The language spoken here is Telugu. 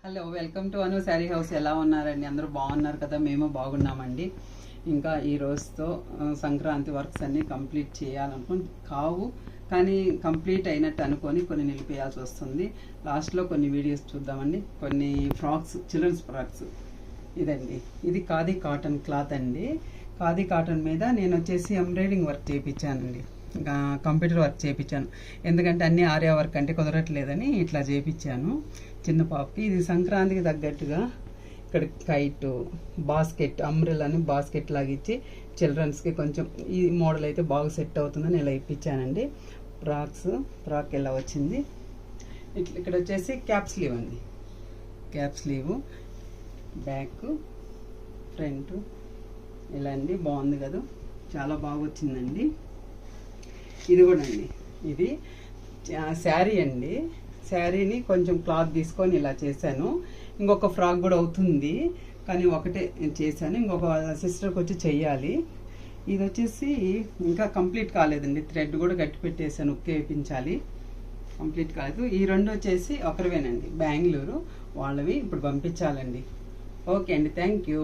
Hello, welcome to Anu sari house. ఎలా ఉన్నారండి? అందరూ బాగున్నారు కదా? మేము బాగున్నామండి. ఇంకా ఈ రోజుతో సంక్రాంతి వర్క్స్ అన్నీ కంప్లీట్ చేయాలనుకుని కానీ కంప్లీట్ అయినట్టు అనుకొని కొన్ని నిలిపేయాల్సి వస్తుంది. లాస్ట్లో కొన్ని వీడియోస్ చూద్దామండి. కొన్ని ఫ్రాక్స్, చిల్డ్రన్స్ ఫ్రాక్స్. ఇదండి, ఇది ఖాదీ కాటన్ క్లాత్ అండి. ఖాదీ కాటన్ మీద నేను వచ్చేసి ఎంబ్రాయిడింగ్ వర్క్ చేయించానండి, కంప్యూటర్ వర్క్ చేయించాను. ఎందుకంటే అన్ని ఆర్యా వర్క్ అంటే కుదరట్లేదని ఇట్లా చేయించాను చిన్న పాపకి. ఇది సంక్రాంతికి తగ్గట్టుగా ఇక్కడ కైట్, బాస్కెట్, అంబ్రెల్లాని బాస్కెట్ లాగిచ్చి చిల్డ్రన్స్కి కొంచెం ఈ మోడల్ అయితే బాగా సెట్ అవుతుందని ఇలా ఇప్పించానండి. ఫ్రాక్ ఇలా వచ్చింది. ఇక్కడ వచ్చేసి క్యాప్ స్లీవ్ అండి. క్యాప్ స్లీవ్, బ్యాక్, ఫ్రంట్ ఇలా అండి. బాగుంది కదా, చాలా బాగా వచ్చిందండి. ఇది కూడా అండి, ఇది శారీ అండి. శారీని కొంచెం క్లాత్ తీసుకొని ఇలా చేశాను. ఇంకొక ఫ్రాక్ కూడా అవుతుంది, కానీ ఒకటే చేశాను. ఇంకొక సిస్టర్కి వచ్చి చెయ్యాలి. ఇది వచ్చేసి ఇంకా కంప్లీట్ కాలేదండి. థ్రెడ్ కూడా గట్టి పెట్టేసాను, ఉక్కే వేయించాలి. కంప్లీట్ కాలేదు. ఈ రెండు వచ్చేసి ఒకరివేనండి, బెంగళూరు వాళ్ళవి. ఇప్పుడు పంపించాలండి. ఓకే అండి, థ్యాంక్ యూ.